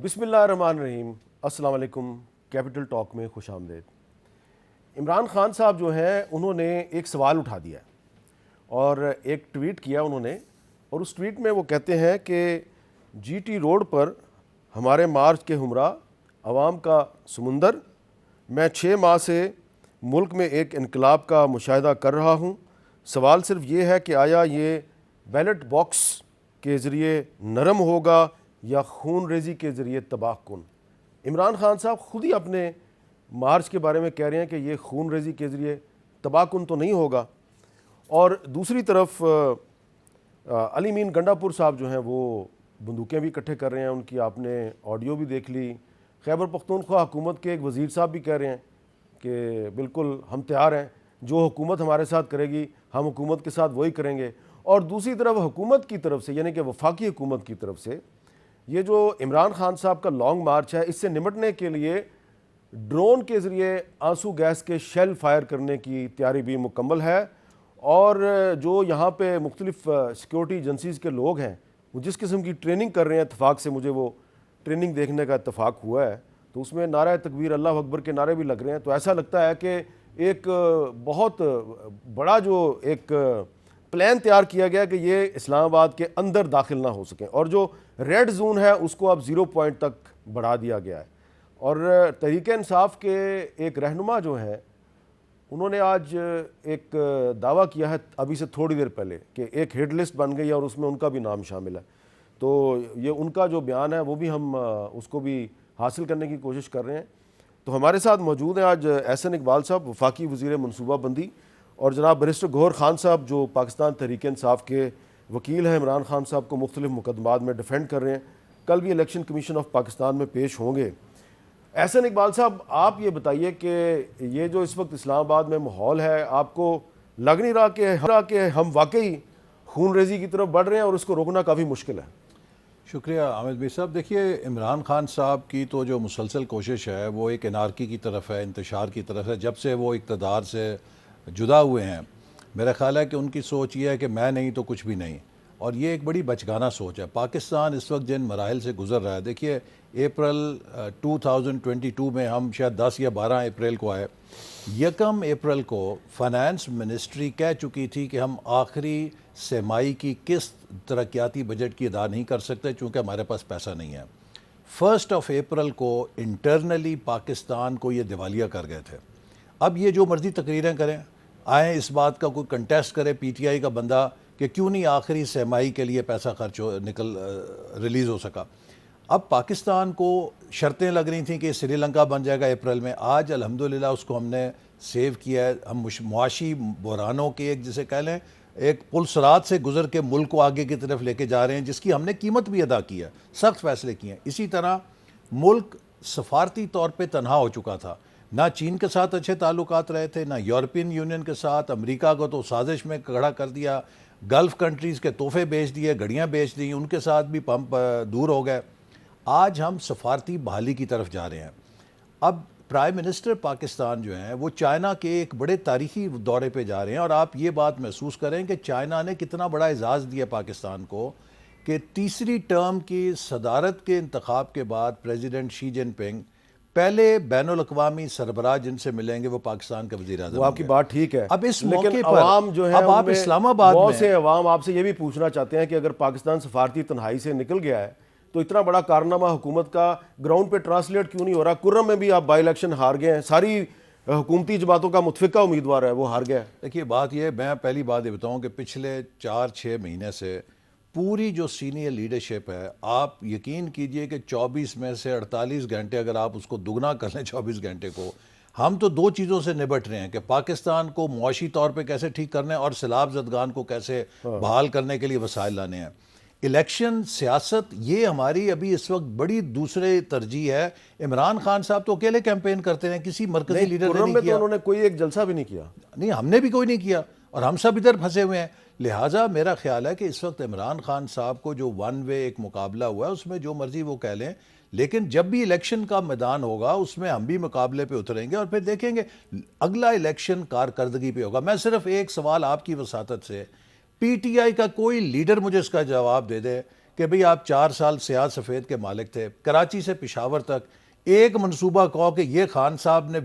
بسم اللہ الرحمن الرحیم۔ السلام علیکم، کیپٹل ٹاک میں خوش آمدید۔ عمران خان صاحب جو ہیں انہوں نے ایک سوال اٹھا دیا اور ایک ٹویٹ کیا انہوں نے، اور اس ٹویٹ میں وہ کہتے ہیں کہ جی ٹی روڈ پر ہمارے مارچ کے ہمراہ عوام کا سمندر، میں 6 ماہ سے ملک میں ایک انقلاب کا مشاہدہ کر رہا ہوں۔ سوال صرف یہ ہے کہ آیا یہ بیلٹ باکس کے ذریعے نرم ہوگا یا خون ریزی کے ذریعے تباہ کن؟ عمران خان صاحب خود ہی اپنے مارچ کے بارے میں کہہ رہے ہیں کہ یہ خون ریزی کے ذریعے تباہ کن تو نہیں ہوگا، اور دوسری طرف علی مین گنڈا پور صاحب جو ہیں وہ بندوقیں بھی اکٹھے کر رہے ہیں، ان کی آپ نے آڈیو بھی دیکھ لی۔ خیبر پختونخوا حکومت کے ایک وزیر صاحب بھی کہہ رہے ہیں کہ بالکل ہم تیار ہیں، جو حکومت ہمارے ساتھ کرے گی ہم حکومت کے ساتھ وہی کریں گے۔ اور دوسری طرف حکومت کی طرف سے، یعنی کہ وفاقی حکومت کی طرف سے، یہ جو عمران خان صاحب کا لانگ مارچ ہے، اس سے نمٹنے کے لیے ڈرون کے ذریعے آنسو گیس کے شیل فائر کرنے کی تیاری بھی مکمل ہے، اور جو یہاں پہ مختلف سیکیورٹی ایجنسیز کے لوگ ہیں وہ جس قسم کی ٹریننگ کر رہے ہیں، اتفاق سے مجھے وہ ٹریننگ دیکھنے کا اتفاق ہوا ہے، تو اس میں نعرہ تکبیر اللہ اکبر کے نعرے بھی لگ رہے ہیں، تو ایسا لگتا ہے کہ ایک بہت بڑا جو ایک پلان تیار کیا گیا کہ یہ اسلام آباد کے اندر داخل نہ ہو سکیں، اور جو ریڈ زون ہے اس کو اب 0 پوائنٹ تک بڑھا دیا گیا ہے۔ اور تحریک انصاف کے ایک رہنما جو ہیں انہوں نے آج ایک دعویٰ کیا ہے ابھی سے تھوڑی دیر پہلے کہ ایک ہٹ لسٹ بن گئی ہے اور اس میں ان کا بھی نام شامل ہے، تو یہ ان کا جو بیان ہے وہ بھی ہم اس کو بھی حاصل کرنے کی کوشش کر رہے ہیں۔ تو ہمارے ساتھ موجود ہیں آج احسن اقبال صاحب، وفاقی وزیر منصوبہ بندی، اور جناب بیرسٹر گوہر خان صاحب جو پاکستان تحریک انصاف کے وکیل ہیں، عمران خان صاحب کو مختلف مقدمات میں ڈیفینڈ کر رہے ہیں، کل بھی الیکشن کمیشن آف پاکستان میں پیش ہوں گے۔ احسن اقبال صاحب، آپ یہ بتائیے کہ یہ جو اس وقت اسلام آباد میں ماحول ہے، آپ کو لگ نہیں رہا کہ ہم واقعی خون ریزی کی طرف بڑھ رہے ہیں اور اس کو روکنا کافی مشکل ہے؟ شکریہ عامر بھائی صاحب۔ دیکھیے، عمران خان صاحب کی تو جو مسلسل کوشش ہے وہ ایک انارکی کی طرف ہے، انتشار کی طرف ہے۔ جب سے وہ اقتدار سے جدا ہوئے ہیں، میرا خیال ہے کہ ان کی سوچ یہ ہے کہ میں نہیں تو کچھ بھی نہیں، اور یہ ایک بڑی بچگانہ سوچ ہے۔ پاکستان اس وقت جن مراحل سے گزر رہا ہے، دیکھیے اپریل 2022 میں ہم شاید 10 یا 12 اپریل کو آئے، 1 اپریل کو فائنانس منسٹری کہہ چکی تھی کہ ہم آخری سرمائی کی قسط ترقیاتی بجٹ کی ادا نہیں کر سکتے چونکہ ہمارے پاس پیسہ نہیں ہے۔ 1 اپریل کو انٹرنلی پاکستان کو یہ دیوالیہ کر گئے تھے۔ اب یہ جو مرضی تقریریں کریں، آئیں اس بات کا کوئی کنٹیسٹ کرے پی ٹی آئی کا بندہ کہ کیوں نہیں آخری سرمائی کے لیے پیسہ ریلیز ہو سکا۔ اب پاکستان کو شرطیں لگ رہی تھیں کہ سری لنکا بن جائے گا اپریل میں، آج الحمدللہ اس کو ہم نے سیو کیا ہے۔ ہم معاشی بحرانوں کے ایک جسے کہہ لیں ایک پلسرات سے گزر کے ملک کو آگے کی طرف لے کے جا رہے ہیں، جس کی ہم نے قیمت بھی ادا کی ہے، سخت فیصلے کیے ہیں۔ اسی طرح ملک سفارتی طور پہ تنہا ہو چکا تھا، نہ چین کے ساتھ اچھے تعلقات رہے تھے، نہ یورپین یونین کے ساتھ، امریکہ کو تو سازش میں کھڑا کر دیا، گلف کنٹریز کے تحفے بیچ دیے، گھڑیاں بیچ دیں، ان کے ساتھ بھی پمپ دور ہو گئے۔ آج ہم سفارتی بحالی کی طرف جا رہے ہیں۔ اب پرائم منسٹر پاکستان جو ہیں وہ چائنا کے ایک بڑے تاریخی دورے پہ جا رہے ہیں، اور آپ یہ بات محسوس کریں کہ چائنا نے کتنا بڑا اعزاز دیا پاکستان کو کہ تیسری ٹرم کی صدارت کے انتخاب کے بعد پریزیڈنٹ شی جن پنگ پہلے بین الاقوامی سربراہ جن سے ملیں گے وہ پاکستان کا وزیر اعظم۔ وہ آپ کی بات ٹھیک ہے، اب اس موقع لیکن پر عوام جو ہے اب آپ اسلام آباد بہت میں سے عوام آپ سے یہ بھی پوچھنا چاہتے ہیں کہ اگر پاکستان سفارتی تنہائی سے نکل گیا ہے تو اتنا بڑا کارنامہ حکومت کا گراؤنڈ پہ ٹرانسلیٹ کیوں نہیں ہو رہا؟ کرم میں بھی آپ بائی الیکشن ہار گئے ہیں، ساری حکومتی جماعتوں کا متفقہ امیدوار ہے وہ ہار گیا ہے۔ دیکھیے بات یہ، میں پہلی بات یہ بتاؤں کہ پچھلے 4-6 مہینے سے پوری جو سینئر لیڈرشپ ہے، آپ یقین کیجئے کہ 24 میں سے 48 گھنٹے اگر آپ اس کو دگنا کر لیں 24 گھنٹے کو، ہم تو 2 چیزوں سے نبٹ رہے ہیں کہ پاکستان کو معاشی طور پہ کیسے ٹھیک کرنے اور سیلاب زدگان کو کیسے بحال کرنے کے لیے وسائل لانے ہیں۔ الیکشن، سیاست، یہ ہماری ابھی اس وقت بڑی دوسرے ترجیح ہے۔ عمران خان صاحب تو اکیلے کیمپین کرتے ہیں، کسی مرکزی لیڈر نے نہیں کیا۔ انہوں نے کوئی ایک جلسہ بھی نہیں کیا، نہیں، ہم نے بھی کوئی نہیں کیا، اور ہم سب ادھر پھنسے ہوئے ہیں۔ لہٰذا میرا خیال ہے کہ اس وقت عمران خان صاحب کو جو ون وے ایک مقابلہ ہوا ہے اس میں جو مرضی وہ کہہ لیں، لیکن جب بھی الیکشن کا میدان ہوگا اس میں ہم بھی مقابلے پہ اتریں گے، اور پھر دیکھیں گے اگلا الیکشن کارکردگی پہ ہوگا۔ میں صرف ایک سوال آپ کی وساطت سے، پی ٹی آئی کا کوئی لیڈر مجھے اس کا جواب دے دے کہ بھئی آپ 4 سال سیاہ سفید کے مالک تھے، کراچی سے پشاور تک ایک منصوبہ کہو کہ یہ خان صاحب نے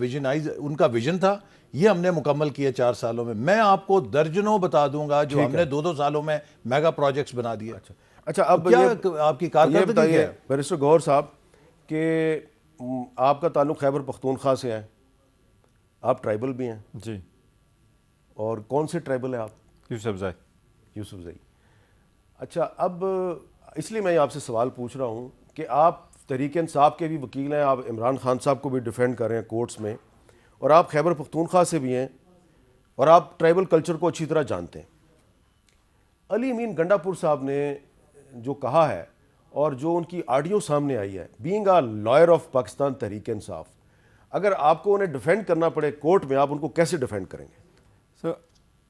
ان کا ویژن تھا، یہ ہم نے مکمل کیے 4 سالوں میں آپ کو درجنوں بتا دوں گا جو ہم نے 2 سالوں میں میگا پروجیکٹس بنا دیے۔ اچھا اب کیا آپ کی کارکردگی کیا ہے؟ بیرسٹر گوہر صاحب کہ آپ کا تعلق خیبر پختونخوا سے ہے، آپ ٹرائبل بھی ہیں جی، اور کون سے ٹرائبل ہیں آپ؟ یوسف زئی۔ اچھا اب اس لیے میں آپ سے سوال پوچھ رہا ہوں کہ آپ تحریک انصاف کے بھی وکیل ہیں، آپ عمران خان صاحب کو بھی ڈیفینڈ کر رہے ہیں کورٹس میں، اور آپ خیبر پختونخوا سے بھی ہیں اور آپ ٹرائبل کلچر کو اچھی طرح جانتے ہیں۔ علی امین گنڈا پور صاحب نے جو کہا ہے اور جو ان کی آڈیو سامنے آئی ہے، being a lawyer of Pakistan Tehreek Insaf, اگر آپ کو انہیں ڈیفینڈ کرنا پڑے کورٹ میں، آپ ان کو کیسے ڈیفینڈ کریں گے؟ سر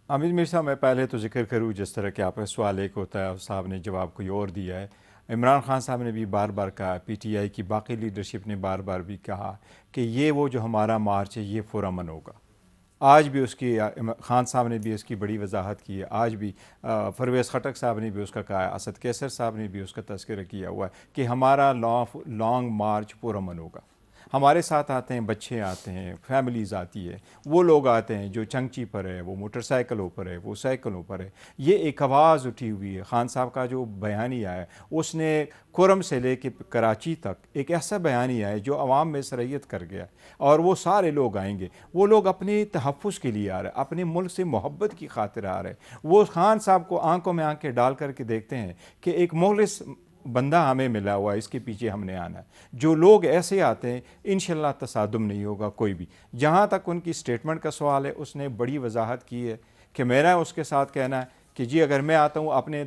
حمید میر صاحب، میں پہلے تو ذکر کروں جس طرح کہ آپ کا سوال ایک ہوتا ہے، صاحب نے جواب کوئی اور دیا ہے۔ عمران خان صاحب نے بھی بار بار کہا، پی ٹی آئی کی باقی لیڈرشپ نے بار بار بھی کہا کہ یہ وہ جو ہمارا مارچ ہے یہ پرامن ہوگا۔ آج بھی اس کی خان صاحب نے بھی اس کی بڑی وضاحت کی ہے، آج بھی پرویز خٹک صاحب نے بھی اس کا کہا ہے، اسد کیسر صاحب نے بھی اس کا تذکرہ کیا ہوا ہے کہ ہمارا لانگ مارچ پرامن ہوگا۔ ہمارے ساتھ آتے ہیں بچے، آتے ہیں فیملیز آتی ہے، وہ لوگ آتے ہیں جو چنگچی پر ہے، وہ موٹر سائیکلوں پر ہے، وہ سائیکلوں پر ہے۔ یہ ایک آواز اٹھی ہوئی ہے۔ خان صاحب کا جو بیانیہ ہے اس نے کھرم سے لے کے کراچی تک ایک ایسا بیانیہ ہے جو عوام میں سرایت کر گیا، اور وہ سارے لوگ آئیں گے۔ وہ لوگ اپنے تحفظ کے لیے آ رہے، اپنے ملک سے محبت کی خاطر آ رہے۔ وہ خان صاحب کو آنکھوں میں آنکھیں ڈال کر کے دیکھتے ہیں کہ ایک مخلص بندہ ہمیں ملا ہوا ہے، اس کے پیچھے ہم نے آنا ہے۔ جو لوگ ایسے آتے ہیں انشاءاللہ تصادم نہیں ہوگا کوئی بھی۔ جہاں تک ان کی سٹیٹمنٹ کا سوال ہے، اس نے بڑی وضاحت کی ہے کہ میرا اس کے ساتھ کہنا ہے کہ جی اگر میں آتا ہوں اپنے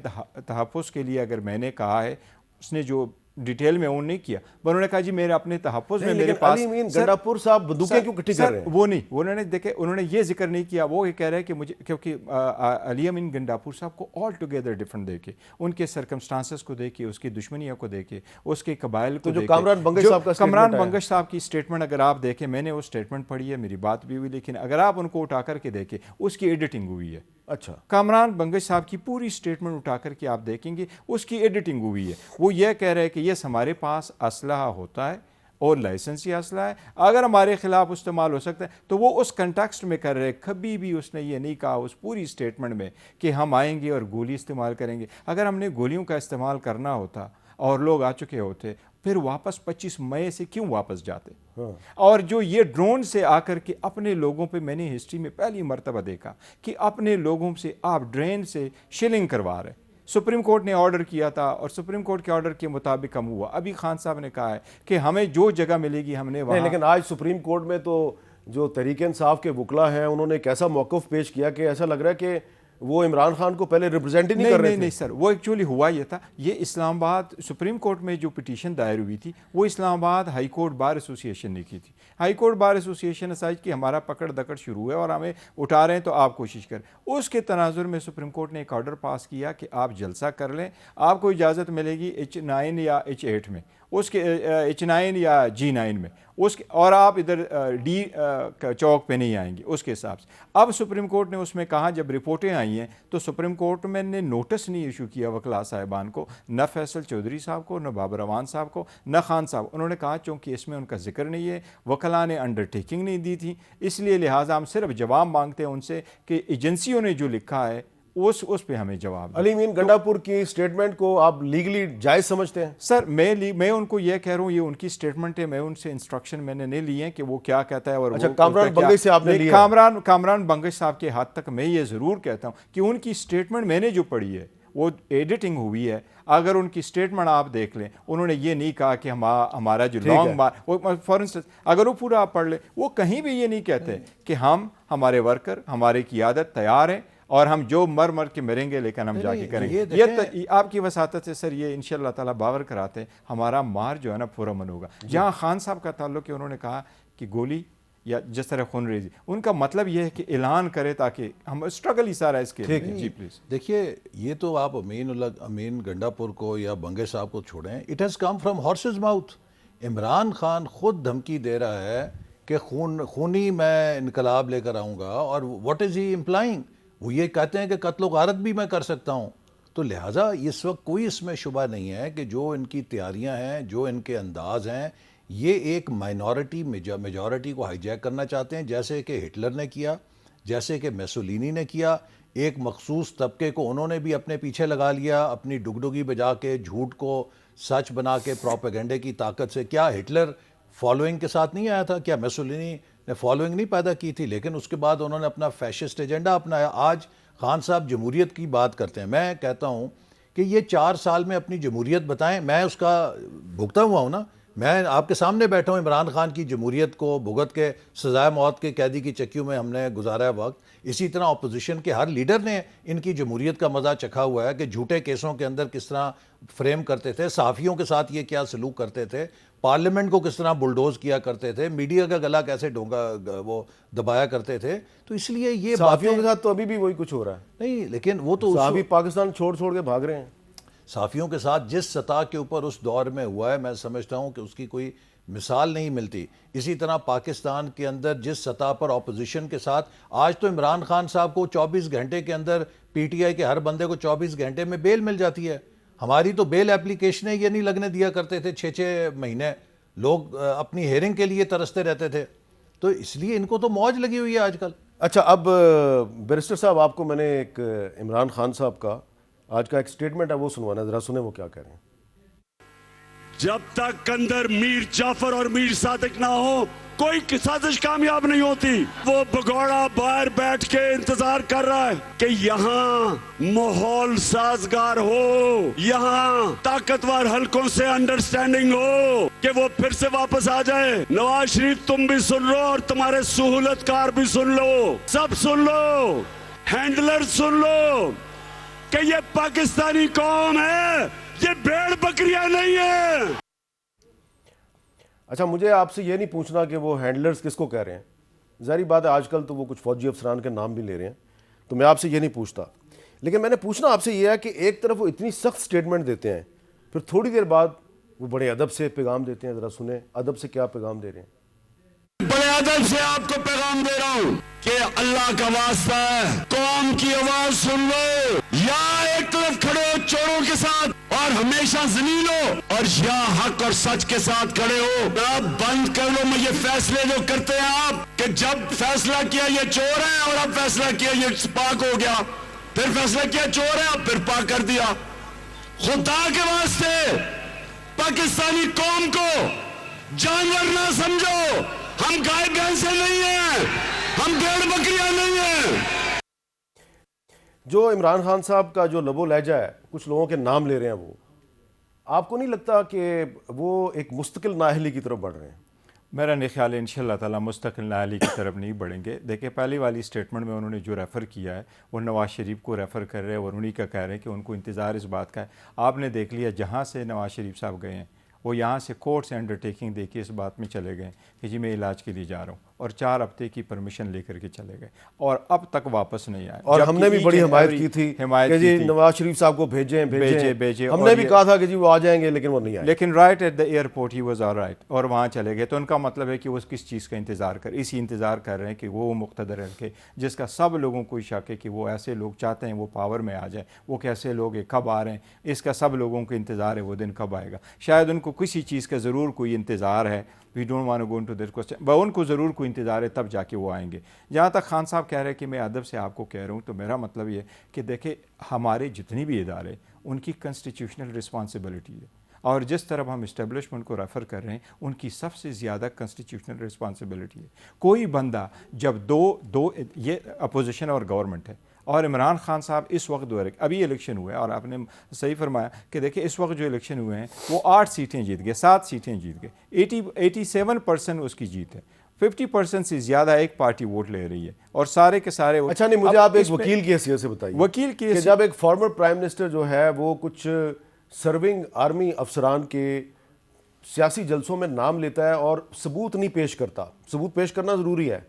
تحفظ کے لیے، اگر میں نے کہا ہے، اس نے جو ڈیٹیل میں اون نہیں کیا، پر انہوں نے کہا جی میرے اپنے تحفظ میں میرے پاس علی امین گنڈا پور صاحب بندوقیں کیوں اکٹھی کر رہے ہیں؟ وہ نہیں، انہوں نے دیکھے، انہوں نے یہ ذکر نہیں کیا۔ وہ یہ کہہ رہے ہیں کہ مجھے، کیونکہ علی امین گنڈا پور صاحب کو آل ٹوگیدر ڈفرنٹ دیکھے، ان کے سرکمسٹانسز کو دیکھے، اس کی دشمنیوں کو دیکھے، اس کے قبائل کو دیکھے۔ کامران بنگش صاحب کا کامران بنگش صاحب کی سٹیٹمنٹ اگر آپ دیکھیں، میں نے وہ سٹیٹمنٹ پڑھی ہے، میری بات بھی ہوئی، لیکن اگر آپ ان کو اٹھا کر کے دیکھیں اس کی ایڈیٹنگ ہوئی ہے۔ اچھا، کامران بنگش صاحب کی پوری سٹیٹمنٹ اٹھا کر کے آپ دیکھیں گے اس کی ایڈیٹنگ ہوئی ہے۔ وہ یہ کہہ رہے ہیں کہ یس ہمارے پاس اسلحہ ہوتا ہے اور لائسنسی اسلحہ ہے، اگر ہمارے خلاف استعمال ہو سکتا ہے تو وہ اس کنٹیکسٹ میں کر رہے۔ کبھی بھی اس نے یہ نہیں کہا اس پوری سٹیٹمنٹ میں کہ ہم آئیں گے اور گولی استعمال کریں گے۔ اگر ہم نے گولیوں کا استعمال کرنا ہوتا اور لوگ آ چکے ہوتے، پھر واپس 25 مئی سے کیوں واپس جاتے؟ اور جو یہ ڈرون سے آ کر کے اپنے لوگوں پہ، میں نے ہسٹری میں پہلی مرتبہ دیکھا کہ اپنے لوگوں سے آپ ڈرون سے شیلنگ کروا رہے۔ سپریم کورٹ نے آرڈر کیا تھا اور سپریم کورٹ کے آرڈر کے مطابق ہم ہوا۔ ابھی خان صاحب نے کہا ہے کہ ہمیں جو جگہ ملے گی ہم نے وہاں، لیکن آج سپریم کورٹ میں تو جو تحریک انصاف کے وکلا ہیں انہوں نے ایک ایسا موقف پیش کیا کہ ایسا لگ رہا ہے کہ وہ عمران خان کو پہلے ریپرزینٹ ہی نہیں کر رہے تھے۔ نہیں سر، وہ ایکچولی ہوا یہ تھا، یہ اسلام آباد سپریم کورٹ میں جو پٹیشن دائر ہوئی تھی وہ اسلام آباد ہائی کورٹ بار ایسوسی ایشن نے کی تھی۔ ہائی کورٹ بار ایسوسی ایشن اسائج کی ہمارا پکڑ دکڑ شروع ہے اور ہمیں اٹھا رہے ہیں تو آپ کوشش کریں۔ اس کے تناظر میں سپریم کورٹ نے ایک آرڈر پاس کیا کہ آپ جلسہ کر لیں، آپ کو اجازت ملے گی H9 یا H8 میں، اس کے H9 یا G9 میں، اس کے، اور آپ ادھر ڈی چوک پہ نہیں آئیں گے اس کے حساب سے۔ اب سپریم کورٹ نے اس میں کہا، جب رپورٹیں آئی ہیں تو سپریم کورٹ میں نے نوٹس نہیں ایشو کیا وکلاء صاحبان کو، نہ فیصل چودھری صاحب کو، نہ بابر امان صاحب کو، نہ خان صاحب۔ انہوں نے کہا چونکہ اس میں ان کا ذکر نہیں ہے، وکلاء نے انڈرٹیکنگ نہیں دی تھی، اس لیے لہٰذا ہم صرف جواب مانگتے ہیں ان سے کہ ایجنسیوں نے جو لکھا ہے اس پہ ہمیں جواب دیں۔ علی امین گنڈا پور کی سٹیٹمنٹ کو آپ لیگلی جائز سمجھتے ہیں؟ سر میں ان کو یہ کہہ رہا ہوں، یہ ان کی سٹیٹمنٹ ہے، میں ان سے انسٹرکشن میں نے نہیں لی ہیں کہ وہ کیا کہتا ہے۔ اور اچھا، کامران بنگش سے آپ نے لی ہے؟ کامران بنگش صاحب کے حد تک میں یہ ضرور کہتا ہوں کہ ان کی سٹیٹمنٹ میں نے جو پڑھی ہے وہ ایڈیٹنگ ہوئی ہے۔ اگر ان کی سٹیٹمنٹ آپ دیکھ لیں، انہوں نے یہ نہیں کہا کہ ہمارا جو لانگ فار انسٹنس اگر وہ پورا آپ پڑھ لیں، وہ کہیں بھی یہ نہیں کہتے کہ ہمارے ورکر، ہماری قیادت تیار ہیں اور ہم جو مر کے مریں گے لیکن ہم جا کے کریں گے۔ یہ آپ کی وساطت سے سر یہ انشاءاللہ تعالیٰ باور کراتے ہیں ہمارا مار جو ہے نا پرامن ہوگا۔ جہاں خان صاحب کا تعلق ہے، انہوں نے کہا کہ گولی یا جس طرح خون ریزی، ان کا مطلب یہ ہے کہ اعلان کرے تاکہ ہم اسٹرگل ہی سارا اس کے لیے۔ جی پلیز دیکھیے، یہ تو آپ امین گنڈا پور کو یا بنگے صاحب کو چھوڑیں، it has come from horses mouth. Imran Khan خود دھمکی دے رہا ہے کہ خونی میں انقلاب لے کر آؤں گا، اور واٹ از ہی امپلائنگ؟ وہ یہ کہتے ہیں کہ قتل و غارت بھی میں کر سکتا ہوں۔ تو لہٰذا اس وقت کوئی اس میں شبہ نہیں ہے کہ جو ان کی تیاریاں ہیں، جو ان کے انداز ہیں، یہ ایک مائنورٹی میجورٹی کو ہائی جیک کرنا چاہتے ہیں، جیسے کہ ہٹلر نے کیا، جیسے کہ میسولینی نے کیا۔ ایک مخصوص طبقے کو انہوں نے بھی اپنے پیچھے لگا لیا، اپنی ڈگڈگی بجا کے، جھوٹ کو سچ بنا کے، پروپیگنڈے کی طاقت سے۔ کیا ہٹلر فالوئنگ کے ساتھ نہیں آیا تھا؟ کیا میسولینی نے فالوئنگ نہیں پیدا کی تھی؟ لیکن اس کے بعد انہوں نے اپنا فیشسٹ ایجنڈا اپنایا۔ آج خان صاحب جمہوریت کی بات کرتے ہیں، میں کہتا ہوں کہ یہ 4 سال میں اپنی جمہوریت بتائیں، میں اس کا بھگتا ہوا ہوں نا، میں آپ کے سامنے بیٹھا ہوں۔ عمران خان کی جمہوریت کو بھگت کے سزائے موت کے قیدی کی چکیوں میں ہم نے گزارا ہے وقت، اسی طرح اپوزیشن کے ہر لیڈر نے ان کی جمہوریت کا مزہ چکھا ہوا ہے کہ جھوٹے کیسوں کے اندر کس طرح فریم کرتے تھے، صحافیوں کے ساتھ یہ کیا سلوک کرتے تھے، پارلیمنٹ کو کس طرح بلڈوز کیا کرتے تھے، میڈیا کا گلا کیسے وہ دبایا کرتے تھے۔ تو اس لیے یہ صحافیوں کے ساتھ تو ابھی بھی وہی کچھ ہو رہا ہے۔ نہیں، لیکن وہ تو صحافی پاکستان چھوڑ کے بھاگ رہے ہیں۔ صحافیوں کے ساتھ جس سطح کے اوپر اس دور میں ہوا ہے، میں سمجھتا ہوں کہ اس کی کوئی مثال نہیں ملتی۔ اسی طرح پاکستان کے اندر جس سطح پر اپوزیشن کے ساتھ، آج تو عمران خان صاحب کو 24 گھنٹے کے اندر پی ٹی آئی کے ہر بندے کو 24 گھنٹے میں بیل مل جاتی ہے۔ ہماری تو بیل ایپلیکیشنیں یہ نہیں لگنے دیا کرتے تھے 6 مہینے، لوگ اپنی ہیئرنگ کے لیے ترستے رہتے تھے۔ تو اس لیے ان کو تو موج لگی ہوئی ہے آج کل۔ اچھا، اب بیرسٹر صاحب آپ کو میں نے ایک عمران خان صاحب کا آج کا ایک سٹیٹمنٹ ہے وہ سنوانا، ذرا سنیں وہ کیا کہہ رہے ہیں۔ جب تک اندر میر جعفر اور میر صادق نہ ہو کوئی سازش کامیاب نہیں ہوتی۔ وہ بگوڑا باہر بیٹھ کے انتظار کر رہا ہے کہ یہاں ماحول سازگار ہو، یہاں طاقتور حلقوں سے انڈرسٹینڈنگ ہو کہ وہ پھر سے واپس آ جائے۔ نواز شریف تم بھی سن لو اور تمہارے سہولت کار بھی سن لو، سب سن لو، ہینڈلر سن لو کہ یہ پاکستانی قوم ہے، یہ بھیڑ بکریاں نہیں ہیں۔ اچھا، مجھے آپ سے یہ نہیں پوچھنا کہ وہ ہینڈلرز کس کو کہہ رہے ہیں، ظاہری بات ہے آج کل تو وہ کچھ فوجی افسران کے نام بھی لے رہے ہیں، تو میں آپ سے یہ نہیں پوچھتا، لیکن میں نے پوچھنا آپ سے یہ ہے کہ ایک طرف وہ اتنی سخت سٹیٹمنٹ دیتے ہیں، پھر تھوڑی دیر بعد وہ بڑے ادب سے پیغام دیتے ہیں۔ ذرا سنیں ادب سے کیا پیغام دے رہے ہیں۔ بڑے ادب سے آپ کو پیغام دے رہا ہوں کہ اللہ کا واسطہ ہے، قوم کی آواز سن لو، یا ایک طرف کھڑے ہو چوروں کے ساتھ اور ہمیشہ ذلیل ہو، اور یا حق اور سچ کے ساتھ کھڑے ہو۔ اب بند کر لو یہ فیصلے جو کرتے ہیں آپ کہ جب فیصلہ کیا یہ چور ہے اور اب فیصلہ کیا یہ پاک ہو گیا، پھر فیصلہ کیا چور ہے اب پھر پاک کر دیا۔ خدا کے واسطے پاکستانی قوم کو جانور نہ سمجھو، ہم گائے بھینسیں نہیں ہیں، ہم بھیڑ بکریاں نہیں ہیں۔ جو عمران خان صاحب کا جو لب و لہجہ ہے، کچھ لوگوں کے نام لے رہے ہیں، وہ آپ کو نہیں لگتا کہ وہ ایک مستقل نااہلی کی طرف بڑھ رہے ہیں؟ میرا نہیں خیال ہے انشاءاللہ تعالیٰ مستقل نااہلی کی طرف نہیں بڑھیں گے۔ دیکھیں، پہلی والی سٹیٹمنٹ میں انہوں نے جو ریفر کیا ہے وہ نواز شریف کو ریفر کر رہے ہیں اور انہی کا کہہ رہے ہیں کہ ان کو انتظار اس بات کا ہے۔ آپ نے دیکھ لیا جہاں سے نواز شریف صاحب گئے ہیں، وہ یہاں سے کورٹ سے انڈرٹیکنگ دے کے اس بات میں چلے گئے کہ جی میں علاج کے لیے جا رہا ہوں، اور 4 ہفتے کی پرمیشن لے کر کے چلے گئے اور اب تک واپس نہیں آئے۔ اور ہم نے بھی بڑی حمایت کی تھی کہ جی نواز شریف صاحب کو بھیجیں۔ ہم نے بھی کہا تھا کہ جی وہ آ جائیں گے، لیکن وہ نہیں آئے۔ لیکن right at the airport he was all right, اور وہاں چلے گئے۔ تو ان کا مطلب ہے کہ وہ کس چیز کا انتظار اسی انتظار کر رہے ہیں کہ وہ مقتدر حلقے جس کا سب لوگوں کو شک ہے کہ وہ ایسے لوگ چاہتے ہیں وہ پاور میں آ جائیں، وہ کیسے لوگ کب آ رہے ہیں، اس کا سب لوگوں کو انتظار ہے وہ دن کب آئے گا۔ شاید ان کو کسی چیز کا ضرور کوئی انتظار ہے، we don't want to go into that question, ان کو ضرور کوئی انتظار ہے، تب جا کے وہ آئیں گے۔ جہاں تک خان صاحب کہہ رہے ہیں کہ میں ادب سے آپ کو کہہ رہا ہوں، تو میرا مطلب یہ کہ دیکھیں ہمارے جتنی بھی ادارے ان کی کنسٹیٹیوشنل رسپانسبلٹی ہے، اور جس طرف ہم اسٹیبلشمنٹ کو ریفر کر رہے ہیں ان کی سب سے زیادہ کنسٹیٹیوشنل رسپانسبلٹی ہے۔ کوئی بندہ جب دو یہ اپوزیشن اور گورنمنٹ ہے، اور عمران خان صاحب اس وقت ابھی الیکشن ہوئے، اور آپ نے صحیح فرمایا کہ دیکھیں اس وقت جو الیکشن ہوئے ہیں وہ 8 سیٹیں جیت گئے، 7 سیٹیں جیت گئے، 87% اس کی جیت ہے، 50% سے زیادہ ایک پارٹی ووٹ لے رہی ہے، اور سارے کے سارے۔ اچھا نہیں، مجھے آپ ایک وکیل کی حیثیت سے بتائیے، وکیل کی کہ جب ایک فارمر پرائم منسٹر جو ہے وہ کچھ سرونگ آرمی افسران کے سیاسی جلسوں میں نام لیتا ہے اور ثبوت نہیں پیش کرتا، ثبوت پیش کرنا ضروری ہے،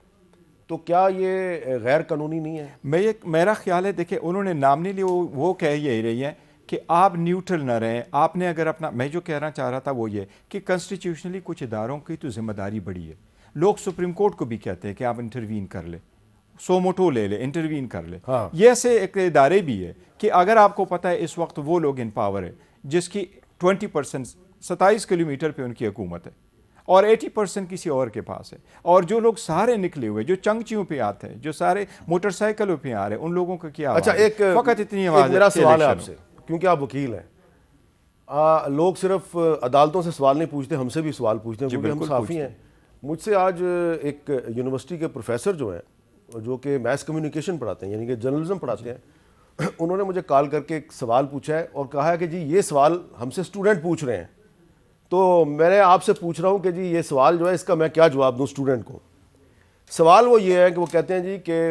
تو کیا یہ غیر قانونی نہیں ہے؟ میرا خیال ہے دیکھیں انہوں نے نام نہیں لیا، وہ کہہ یہی رہی ہے کہ آپ نیوٹرل نہ رہیں۔ آپ نے اگر اپنا، میں جو کہنا چاہ رہا تھا وہ یہ کہ کنسٹیٹیوشنلی کچھ اداروں کی تو ذمہ داری بڑی ہے۔ لوگ سپریم کورٹ کو بھی کہتے ہیں کہ آپ انٹروین کر لیں، سوموٹو لے لے, انٹروین کر لے. ہاں. یہ ایسے ایک ادارے بھی ہے کہ اگر آپ کو پتہ ہے اس وقت وہ لوگ ان پاور ہے جس کی 20% 27 کلومیٹر پہ ان کی حکومت ہے اور 80% کسی اور کے پاس ہے, اور جو لوگ سارے نکلے ہوئے جو چنگچیوں پہ آتے ہیں, جو سارے موٹر سائیکلوں پہ آ رہے ہیں, ان لوگوں کا کیا؟ اچھا, ایک فقط اتنی آواز میرا سوال ہے آپ سے, کیونکہ آپ وکیل ہیں, لوگ صرف عدالتوں سے سوال نہیں پوچھتے, ہم سے بھی سوال پوچھتے ہیں کیونکہ ہم صحافی ہیں. مجھ سے آج ایک یونیورسٹی کے پروفیسر جو ہیں, جو کہ میس کمیونیکیشن پڑھاتے ہیں, یعنی کہ جرنلزم پڑھاتے ہیں, انہوں نے مجھے کال کر کے ایک سوال پوچھا ہے اور کہا ہے کہ جی یہ سوال ہم سے اسٹوڈنٹ پوچھ رہے ہیں, تو میں آپ سے پوچھ رہا ہوں کہ جی یہ سوال جو ہے اس کا میں کیا جواب دوں اسٹوڈنٹ کو. سوال وہ یہ ہے کہ وہ کہتے ہیں جی کہ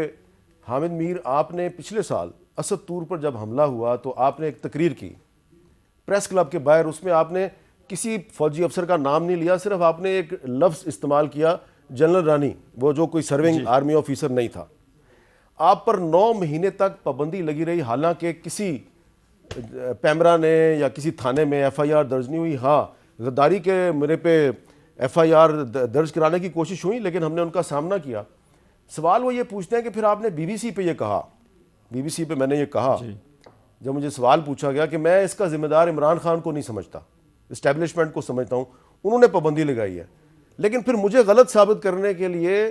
حامد میر, آپ نے پچھلے سال اسد طور پر جب حملہ ہوا تو آپ نے ایک تقریر کی پریس کلب کے باہر, اس میں آپ نے کسی فوجی افسر کا نام نہیں لیا, صرف آپ نے ایک لفظ استعمال کیا جنرل رانی, وہ جو کوئی سرونگ آرمی آفیسر نہیں تھا. آپ پر 9 مہینے تک پابندی لگی رہی, حالانکہ کسی پیمرا نے یا کسی تھانے میں ایف آئی آر درج نہیں ہوئی. ہاں, غداری کے میرے پہ ایف آئی آر درج کرانے کی کوشش ہوئی, لیکن ہم نے ان کا سامنا کیا. سوال وہ یہ پوچھتے ہیں کہ پھر آپ نے بی بی سی پہ یہ کہا, بی بی سی پہ میں نے یہ کہا, جب مجھے سوال پوچھا گیا کہ میں اس کا ذمہ دار عمران خان کو نہیں سمجھتا, اسٹیبلشمنٹ کو سمجھتا ہوں, انہوں نے پابندی لگائی ہے, لیکن پھر مجھے غلط ثابت کرنے کے لیے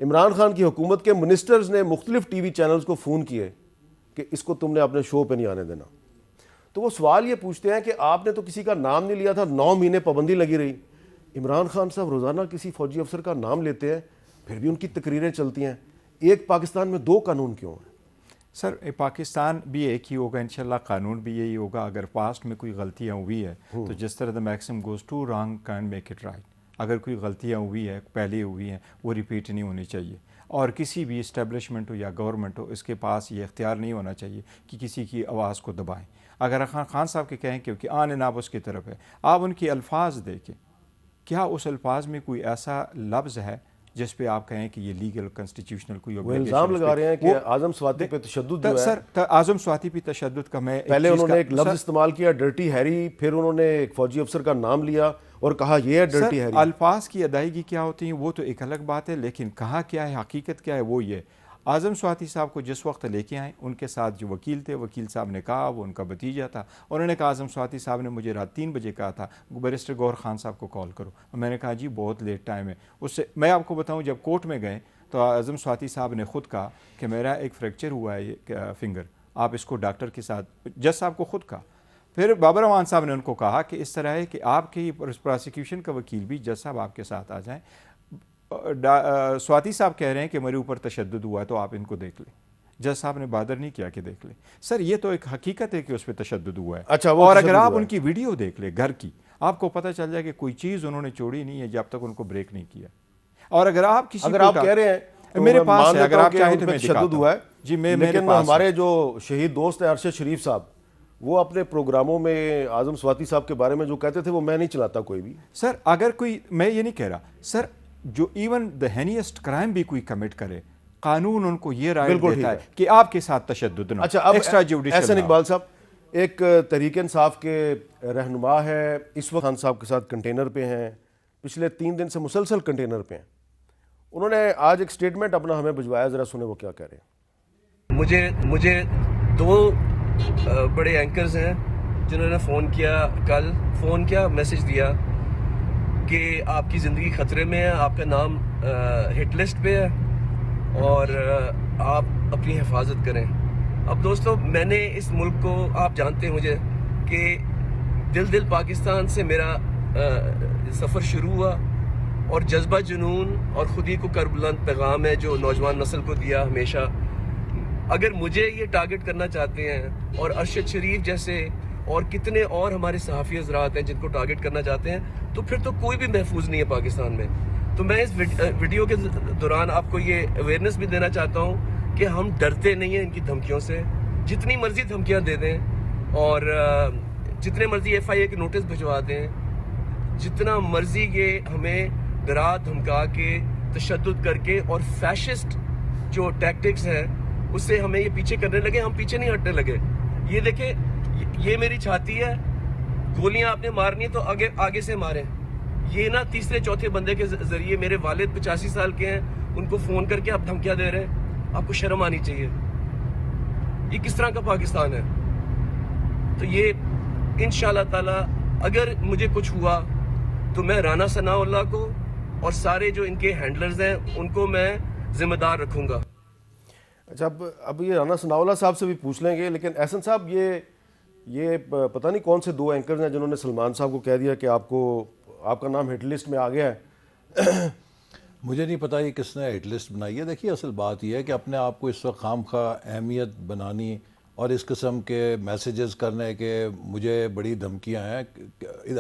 عمران خان کی حکومت کے منسٹرز نے مختلف ٹی وی چینلز کو فون کیے کہ اس کو تم نے اپنے شو پہ نہیں آنے دینا. تو وہ سوال یہ پوچھتے ہیں کہ آپ نے تو کسی کا نام نہیں لیا تھا, 9 مہینے پابندی لگی رہی. عمران خان صاحب روزانہ کسی فوجی افسر کا نام لیتے ہیں, پھر بھی ان کی تقریریں چلتی ہیں. ایک پاکستان میں 2 قانون کیوں ہیں؟ سر, پاکستان بھی ایک ہی ہوگا انشاءاللہ, قانون بھی یہی ہوگا. اگر پاسٹ میں کوئی غلطیاں ہوئی ہے تو جس طرح the maxim goes two wrong can make it right, اگر کوئی غلطیاں ہوئی ہے پہلے ہوئی ہیں وہ ریپیٹ نہیں ہونی چاہیے. اور کسی بھی اسٹیبلشمنٹ ہو یا گورنمنٹ ہو, اس کے پاس یہ اختیار نہیں ہونا چاہیے کہ کسی کی آواز کو دبائیں. اگر خان صاحب کے کہیں کہ آن اینڈ آپ اس کی طرف ہے, آپ ان کی الفاظ دیکھیں, کیا اس الفاظ میں کوئی ایسا لفظ ہے جس پہ آپ کہیں کہ یہ لیگل کنسٹیٹیوشنل کوئی وہ الزام لگا رہے ہیں کہ اعظم سواتی پہ تشدد جو ہے. سر, اعظم سواتی پہ تشدد کا میں پہلے انہوں نے ایک لفظ استعمال کیا ڈرٹی ہیری, پھر انہوں نے ایک فوجی افسر کا نام لیا اور کہا یہ ہے ڈرٹی ہیری. الفاظ کی ادائیگی کیا ہوتی ہیں وہ تو ایک الگ بات ہے, لیکن کہا کیا ہے, حقیقت کیا ہے, وہ یہ. اعظم سواتی صاحب کو جس وقت لے کے آئیں, ان کے ساتھ جو وکیل تھے, وکیل صاحب نے کہا, وہ ان کا بھتیجا تھا, انہوں نے کہا اعظم سواتی صاحب نے مجھے رات 3 بجے کہا تھا بیرسٹر گور خان صاحب کو کال کرو. میں نے کہا جی بہت لیٹ ٹائم ہے. اس سے میں آپ کو بتاؤں, جب کورٹ میں گئے تو اعظم سواتی صاحب نے خود کہا کہ میرا ایک فریکچر ہوا ہے فنگر, آپ اس کو ڈاکٹر کے ساتھ, جج صاحب کو خود کہا. پھر بابر امان صاحب نے ان کو کہا کہ اس طرح ہے کہ آپ کی پروسیکیوشن کا وکیل بھی جج صاحب آپ کے ساتھ آ جائیں. سواتی صاحب کہہ رہے ہیں کہ میرے اوپر تشدد ہوا ہے تو آپ ان کو دیکھ لیں. جج صاحب نے بادر نہیں کیا کہ دیکھ لیں. سر, یہ تو ایک حقیقت ہے کہ اس پہ تشدد ہوا ہے. اچھا, اور اگر آپ ان کی ویڈیو دیکھ لیں گھر کی, آپ کو پتہ چل جائے کہ کوئی چیز انہوں نے چھوڑی نہیں ہے جب تک ان کو بریک نہیں کیا. اور اگر آپ کسی اگر آپ کہہ رہے ہیں میرے پاس ہے, اگر آپ چاہیں تو میں تشدد ہوا ہے جی, لیکن ہمارے جو شہید دوست ہیں ارشد شریف صاحب, وہ اپنے پروگراموں میں اعظم سواتی صاحب کے بارے میں جو کہتے تھے وہ میں نہیں چلاتا کوئی بھی. سر, اگر کوئی, میں یہ نہیں کہہ رہا سر, جو ایون دا ہینیسٹ کرائم بھی کوئی کمٹ کرے, قانون ان کو یہ رائٹ دیتا ہے کہ آپ کے ساتھ تشدد نہ. اچھا, اب احسن اقبال صاحب ایک تحریک انصاف کے رہنما ہے, اس وقت خان صاحب کے ساتھ کنٹینر پہ ہیں, پچھلے 3 دن سے مسلسل کنٹینر پہ ہیں. انہوں نے آج ایک سٹیٹمنٹ اپنا ہمیں بھجوایا, ذرا سنیں وہ کیا کہہ رہے ہیں. مجھے 2 بڑے اینکرز ہیں جنہوں نے فون کیا میسج دیا کہ آپ کی زندگی خطرے میں ہے, آپ کا نام ہٹ لسٹ پہ ہے اور آپ اپنی حفاظت کریں. اب دوستو, میں نے اس ملک کو, آپ جانتے ہیں مجھے کہ دل پاکستان سے میرا سفر شروع ہوا, اور جذبہ جنون اور خودی کو کربلند پیغام ہے جو نوجوان نسل کو دیا ہمیشہ. اگر مجھے یہ ٹارگٹ کرنا چاہتے ہیں اور ارشد شریف جیسے اور کتنے اور ہمارے صحافی حضرات ہیں جن کو ٹارگٹ کرنا چاہتے ہیں, تو پھر تو کوئی بھی محفوظ نہیں ہے پاکستان میں. تو میں اس ویڈیو کے دوران آپ کو یہ اویئرنیس بھی دینا چاہتا ہوں کہ ہم ڈرتے نہیں ہیں ان کی دھمکیوں سے. جتنی مرضی دھمکیاں دے دیں اور جتنے مرضی ایف آئی اے کے نوٹس بھجوا دیں, جتنا مرضی یہ ہمیں ڈرا دھمکا کے, تشدد کر کے اور فیشسٹ جو ٹیکٹکس ہیں اس سے ہمیں یہ پیچھے کرنے لگے, ہم پیچھے نہیں ہٹنے لگے. یہ دیکھیں, یہ میری چھاتی ہے, گولیاں آپ نے مارنی ہے تو آگے سے ماریں. یہ نا تیسرے چوتھے بندے کے ذریعے, میرے والد 85 سال کے ہیں ان کو فون کر کے آپ دھمکیاں دے رہے ہیں. آپ کو شرم آنی چاہیے. یہ کس طرح کا پاکستان ہے؟ تو یہ انشاءاللہ تعالی اگر مجھے کچھ ہوا تو میں رانا ثناء اللہ کو اور سارے جو ان کے ہینڈلرز ہیں ان کو میں ذمہ دار رکھوں گا. اچھا اب یہ رانا ثناء اللہ صاحب سے بھی پوچھ لیں گے، لیکن احسن صاحب یہ پتہ نہیں کون سے 2 اینکرز ہیں جنہوں نے سلمان صاحب کو کہہ دیا کہ آپ کا نام ہٹ لسٹ میں آ گیا ہے. مجھے نہیں پتہ یہ کس نے ہٹ لسٹ بنائی ہے. دیکھیے اصل بات یہ ہے کہ اپنے آپ کو اس وقت خام خواہ اہمیت بنانی اور اس قسم کے میسیجز کرنے کے مجھے بڑی دھمکیاں ہیں.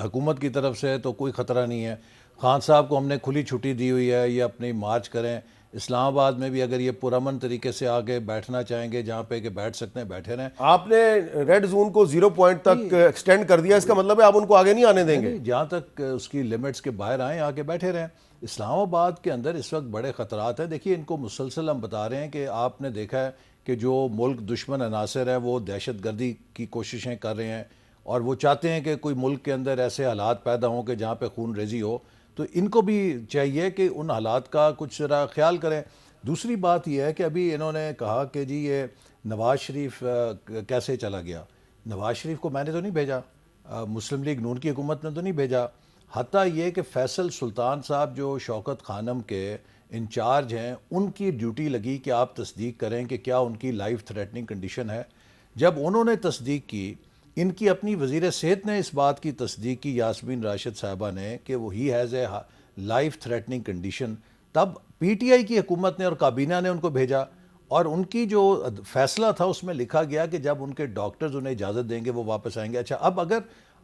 حکومت کی طرف سے تو کوئی خطرہ نہیں ہے. خان صاحب کو ہم نے کھلی چھٹی دی ہوئی ہے، یہ اپنی مارچ کریں. اسلام آباد میں بھی اگر یہ پرامن طریقے سے آگے بیٹھنا چاہیں گے جہاں پہ کہ بیٹھ سکتے ہیں بیٹھے رہیں. آپ نے ریڈ زون کو 0 پوائنٹ تک ایکسٹینڈ کر دیا، اس کا مطلب ہے آپ ان کو آگے نہیں آنے دیں گے؟ جہاں تک اس کی لیمٹس کے باہر آئیں آگے بیٹھے رہیں. اسلام آباد کے اندر اس وقت بڑے خطرات ہیں. دیکھیے ان کو مسلسل ہم بتا رہے ہیں کہ آپ نے دیکھا ہے کہ جو ملک دشمن عناصر ہیں وہ دہشت گردی کی کوششیں کر رہے ہیں اور وہ چاہتے ہیں کہ کوئی ملک کے اندر ایسے حالات پیدا ہوں کہ جہاں پہ خون ریزی ہو. تو ان کو بھی چاہیے کہ ان حالات کا کچھ ذرا خیال کریں. دوسری بات یہ ہے کہ ابھی انہوں نے کہا کہ جی یہ نواز شریف کیسے چلا گیا. نواز شریف کو میں نے تو نہیں بھیجا، مسلم لیگ نون کی حکومت نے تو نہیں بھیجا. حتیٰ یہ کہ فیصل سلطان صاحب جو شوکت خانم کے انچارج ہیں ان کی ڈیوٹی لگی کہ آپ تصدیق کریں کہ کیا ان کی لائف تھریٹننگ کنڈیشن ہے. جب انہوں نے تصدیق کی، ان کی اپنی وزیر صحت نے اس بات کی تصدیق کی یاسمین راشد صاحبہ نے کہ وہ he has a life threatening condition, تب پی ٹی آئی کی حکومت نے اور کابینہ نے ان کو بھیجا اور ان کی جو فیصلہ تھا اس میں لکھا گیا کہ جب ان کے ڈاکٹرز انہیں اجازت دیں گے وہ واپس آئیں گے. اچھا اب اگر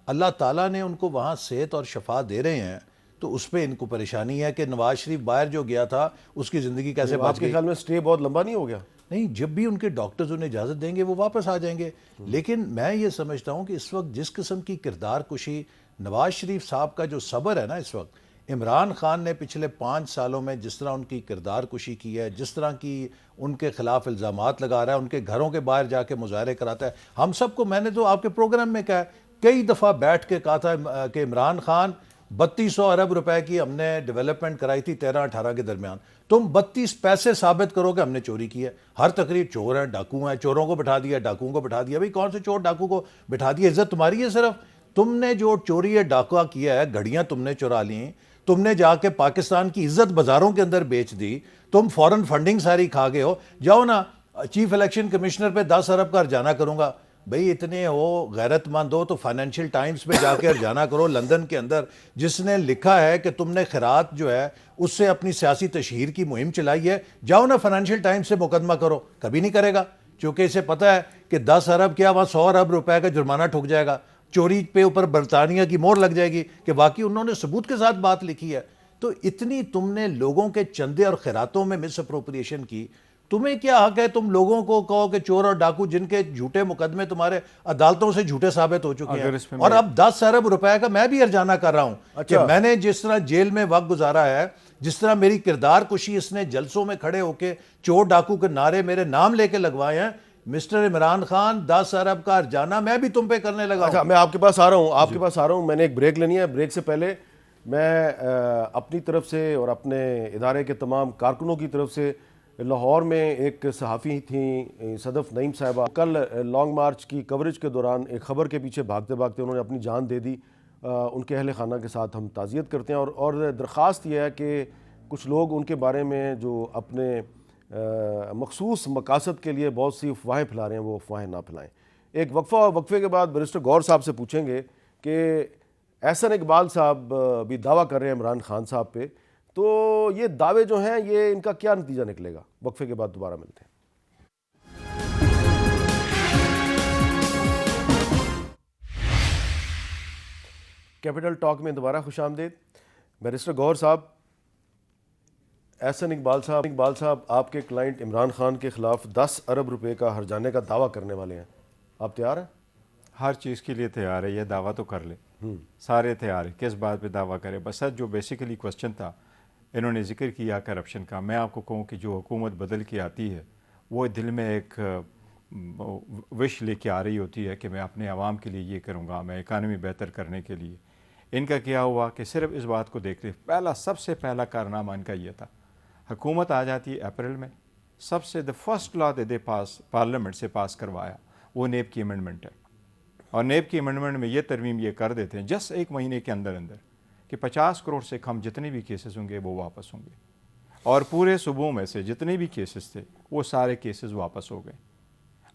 اللہ تعالیٰ نے ان کو وہاں صحت اور شفا دے رہے ہیں تو اس پہ ان کو پریشانی ہے کہ نواز شریف باہر جو گیا تھا اس کی زندگی کیسے آپ کے خیال میں سٹے بہت لمبا نہیں ہو گیا؟ نہیں، جب بھی ان کے ڈاکٹرز انہیں اجازت دیں گے وہ واپس آ جائیں گے. لیکن میں یہ سمجھتا ہوں کہ اس وقت جس قسم کی کردار کشی نواز شریف صاحب کا جو صبر ہے نا، اس وقت عمران خان نے پچھلے 5 سالوں میں جس طرح ان کی کردار کشی کی ہے، جس طرح کی ان کے خلاف الزامات لگا رہا ہے، ان کے گھروں کے باہر جا کے مظاہرے کراتا ہے. ہم سب کو، میں نے تو آپ کے پروگرام میں کہا ہے، کئی دفعہ بیٹھ کے کہا تھا کہ عمران خان 3200 ارب روپے کی ہم نے ڈیولپمنٹ کرائی تھی 13-18 کے درمیان، تم 32 پیسے ثابت کرو کہ ہم نے چوری کی ہے. ہر تقریر چور ہیں، ڈاکو ہیں، چوروں کو بٹھا دیا، ڈاکوؤں کو بٹھا دیا. بھئی کون سے چور ڈاکو کو بٹھا دیا؟ عزت تمہاری ہے صرف. تم نے جو چوری ڈاکہ کیا ہے، گھڑیاں تم نے چرا لیں، تم نے جا کے پاکستان کی عزت بازاروں کے اندر بیچ دی، تم فورن فنڈنگ ساری کھا گئے ہو. جاؤ نا چیف الیکشن کمشنر پہ 10 ارب کا ہرجانہ کروں گا. بھئی اتنے ہو غیرت مند ہو تو فائنینشیل ٹائمز پہ جا کے ہرجانہ کرو لندن کے اندر، جس نے لکھا ہے کہ تم نے خیرات جو ہے اس سے اپنی سیاسی تشہیر کی مہم چلائی ہے. جاؤ نا فائنینشیل ٹائمز سے مقدمہ کرو. کبھی نہیں کرے گا چونکہ اسے پتہ ہے کہ 10 ارب کیا وہاں 100 ارب روپے کا جرمانہ ٹھک جائے گا. چوری پہ اوپر برطانیہ کی مہر لگ جائے گی کہ واقعی انہوں نے ثبوت کے ساتھ بات لکھی ہے. تو اتنی تم نے لوگوں کے چندے اور خیراتوں میں مس اپروپریشن کی. تمہیں کیا حق ہے تم لوگوں کو کہو کہ چور اور ڈاکو جن کے جھوٹے مقدمے تمہارے عدالتوں سے جھوٹے ثابت ہو چکے ہیں، اور اب 10 ارب روپے کا میں بھی ہرجانہ کر رہا ہوں کہ میں نے جس طرح جیل میں وقت گزارا ہے، جس طرح میری کردار کشی اس نے جلسوں میں کھڑے ہو کے چور ڈاکو کے نعرے میرے نام لے کے لگوائے ہیں، مسٹر عمران خان 10 ارب کا ہرجانہ میں بھی تم پہ کرنے لگا. اچھا میں آپ کے پاس آ رہا ہوں میں نے ایک بریک لینی ہے. بریک سے پہلے میں اپنی طرف سے اور اپنے ادارے کے تمام کارکنوں کی طرف سے، لاہور میں ایک صحافی تھیں صدف نعیم صاحبہ، کل لانگ مارچ کی کوریج کے دوران ایک خبر کے پیچھے بھاگتے بھاگتے انہوں نے اپنی جان دے دی. ان کے اہل خانہ کے ساتھ ہم تعزیت کرتے ہیں اور درخواست یہ ہے کہ کچھ لوگ ان کے بارے میں جو اپنے مخصوص مقاصد کے لیے بہت سی افواہیں پھیلا رہے ہیں وہ افواہیں نہ پھیلائیں. ایک وقفے کے بعد بیرسٹر گور صاحب سے پوچھیں گے کہ احسن اقبال صاحب بھی دعویٰ کر رہے ہیں عمران خان صاحب پہ، تو یہ دعوے جو ہیں یہ ان کا کیا نتیجہ نکلے گا؟ وقفے کے بعد دوبارہ ملتے ہیں. کیپٹل ٹاک میں دوبارہ خوش آمدید. بیرسٹر گور صاحب، احسن اقبال صاحب آپ کے کلائنٹ عمران خان کے خلاف 10 ارب روپے کا ہرجانے کا دعویٰ کرنے والے ہیں، آپ تیار ہیں؟ ہر چیز کے لیے تیار ہے. یہ دعویٰ تو کر لے، سارے تیار ہیں. کس بات پہ دعویٰ کرے؟ بس جو بیسیکلی کوسچن تھا انہوں نے ذکر کیا کرپشن کا. میں آپ کو کہوں کہ جو حکومت بدل کے آتی ہے وہ دل میں ایک وش لے کے آ رہی ہوتی ہے کہ میں اپنے عوام کے لیے یہ کروں گا، میں اکانومی بہتر کرنے کے لیے. ان کا کیا ہوا کہ صرف اس بات کو دیکھ لیں، سب سے پہلا کارنامہ ان کا یہ تھا حکومت آ جاتی ہے اپریل میں، سب سے فرسٹ لا دے پارلیمنٹ سے پاس کروایا وہ نیب کی امینڈمنٹ ہے، اور نیب کی امینڈمنٹ میں یہ ترمیم یہ کر دیتے ہیں جس 1 مہینے کے اندر کہ 50 کروڑ سے کم جتنے بھی کیسز ہوں گے وہ واپس ہوں گے، اور پورے صوبوں میں سے جتنے بھی کیسز تھے وہ سارے کیسز واپس ہو گئے۔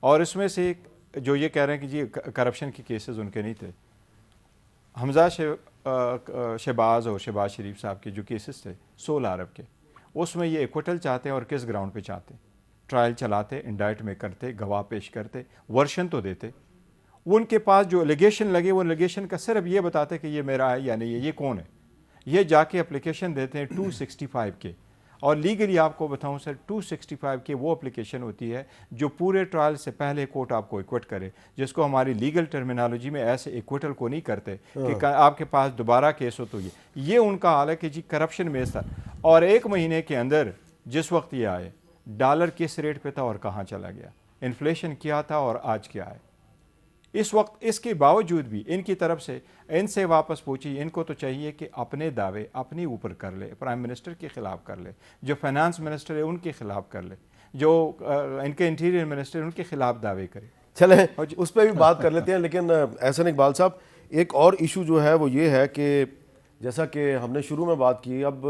اور اس میں سے جو یہ کہہ رہے ہیں کہ جی کرپشن کے کیسز ان کے نہیں تھے، حمزہ شہباز اور شہباز شریف صاحب کے جو کیسز تھے 16 ارب کے، اس میں یہ ایکوٹل چاہتے ہیں اور کس گراؤنڈ پہ چاہتے ہیں؟ ٹرائل چلاتے، انڈائٹ میں کرتے، گواہ پیش کرتے، ورشن تو دیتے، وہ ان کے پاس جو الیگیشن لگے وہ الیگیشن کا صرف یہ بتاتے کہ یہ میرا ہے یا نہیں ہے، یہ کون ہے، یہ جا کے اپلیکیشن دیتے ہیں 265 کے، اور لیگلی آپ کو بتاؤں سر 265 کے وہ اپلیکیشن ہوتی ہے جو پورے ٹرائل سے پہلے کورٹ آپ کو ایکوٹ کرے، جس کو ہماری لیگل ٹرمینالوجی میں ایسے ایکوٹل کو نہیں کرتے کہ آپ کے پاس دوبارہ کیس ہو تو یہ ان کا حال ہے کہ جی کرپشن میں تھا۔ اور 1 مہینے کے اندر جس وقت یہ آئے ڈالر کس ریٹ پہ تھا اور کہاں چلا گیا، انفلیشن کیا تھا اور آج کیا ہے، اس وقت اس کے باوجود بھی ان کی طرف سے ان سے واپس پوچھی، ان کو تو چاہیے کہ اپنے دعوے اپنے اوپر کر لے، پرائم منسٹر کے خلاف کر لے، جو فائنانس منسٹر ہے ان کے خلاف کر لے، جو ان کے انٹیریئر منسٹر ان کے خلاف دعوے کرے۔ چلیں اس پہ بھی بات کر لیتے ہیں، لیکن احسن اقبال صاحب ایک اور ایشو جو ہے وہ یہ ہے کہ جیسا کہ ہم نے شروع میں بات کی، اب